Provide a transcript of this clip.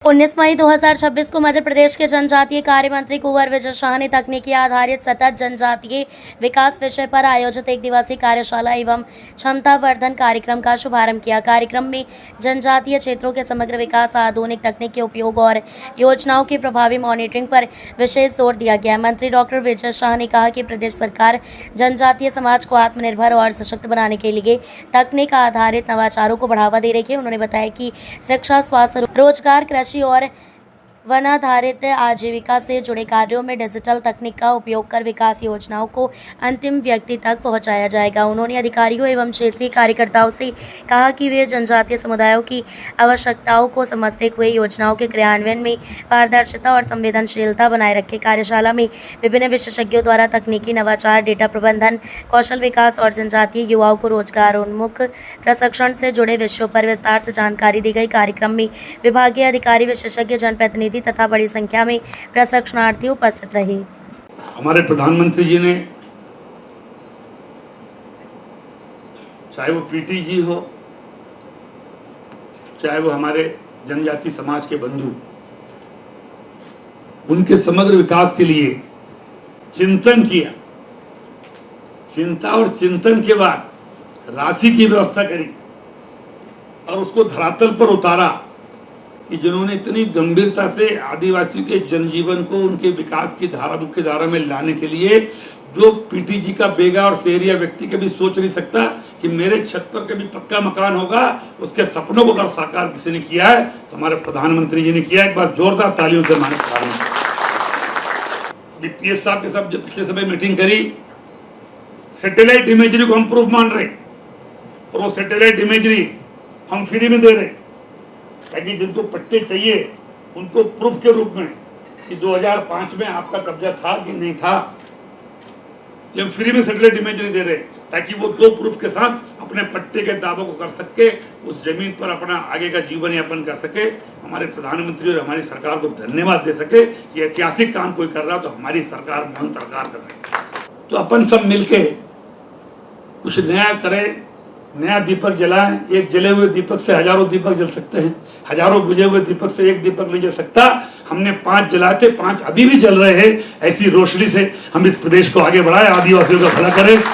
19 मई 2026 को मध्य प्रदेश के जनजातीय कार्य मंत्री कुंवर विजय शाह ने तकनीकी आधारित सतत जनजातीय विकास विषय पर आयोजित एक दिवसीय कार्यशाला एवं क्षमता वर्धन कार्यक्रम का शुभारंभ किया। कार्यक्रम में जनजातीय क्षेत्रों के समग्र विकास, आधुनिक तकनीक के उपयोग और योजनाओं की प्रभावी मॉनिटरिंग पर विशेष जोर दिया गया। मंत्री डॉक्टर विजय शाह ने कहा कि प्रदेश सरकार जनजातीय समाज को आत्मनिर्भर और सशक्त बनाने के लिए तकनीक आधारित नवाचारों को बढ़ावा दे रही है। उन्होंने बताया कि शिक्षा, स्वास्थ्य, रोजगार, कृषि और वनाधारित आजीविका से जुड़े कार्यों में डिजिटल तकनीक का उपयोग कर विकास योजनाओं को अंतिम व्यक्ति तक पहुंचाया जाएगा। उन्होंने अधिकारियों एवं क्षेत्रीय कार्यकर्ताओं से कहा कि वे जनजातीय समुदायों की आवश्यकताओं को समझते हुए योजनाओं के क्रियान्वयन में पारदर्शिता और संवेदनशीलता बनाए रखें। कार्यशाला में विभिन्न विशेषज्ञों द्वारा तकनीकी नवाचार, डेटा प्रबंधन, कौशल विकास और जनजातीय युवाओं को रोजगारोन्मुख प्रशिक्षण से जुड़े विषयों पर विस्तार से जानकारी दी गई। कार्यक्रम में विभागीय अधिकारी, विशेषज्ञ, जनप्रतिनिधि तथा बड़ी संख्या में प्रशिक्षणार्थी उपस्थित रहे। हमारे प्रधानमंत्री जी ने, चाहे वो पीटी जी हो, चाहे वो हमारे जनजाति समाज के बंधु, उनके समग्र विकास के लिए चिंतन किया। चिंता और चिंतन के बाद राशि की व्यवस्था करी और उसको धरातल पर उतारा कि जिन्होंने इतनी गंभीरता से आदिवासियों के जनजीवन को उनके विकास की धारा, मुख्य धारा में लाने के लिए, जो पीटी जी का बेगा और शहरिया व्यक्ति कभी सोच नहीं सकता कि मेरे छत पर कभी पक्का मकान होगा, उसके सपनों को अगर साकार किसी ने किया है तो हमारे प्रधानमंत्री जी ने किया। एक बार जोरदार तालियों से हमारे प्रधानमंत्री। अभी पीएस साहब के साथ जो पिछले समय मीटिंग करी, सैटेलाइट इमेजरी को हम प्रूफ मान रहे और वो सैटेलाइट इमेजरी हम फ्री में दे रहे ताकि जिनको पट्टे चाहिए उनको प्रूफ के रूप में कि 2005 में आपका कब्जा था कि नहीं था, ये हम फ्री में सैटेलाइट इमेजरी दे रहे ताकि वो दो प्रूफ के साथ अपने पट्टे के दावों को कर सके, उस जमीन पर अपना आगे का जीवन यापन कर सके। हमारे प्रधानमंत्री और हमारी सरकार को धन्यवाद दे सके। ये ऐतिहासिक काम कोई कर रहा तो हमारी सरकार, मोहन सरकार कर रही है। तो अपन सब मिलके कुछ नया करें, नया दीपक जलाएं। एक जले हुए दीपक से हजारों दीपक जल सकते हैं, हजारों बुझे हुए दीपक से एक दीपक नहीं जल सकता। हमने 5 जलाए थे, 5 अभी भी जल रहे हैं। ऐसी रोशनी से हम इस प्रदेश को आगे बढ़ाएं, आदिवासियों का भला करें।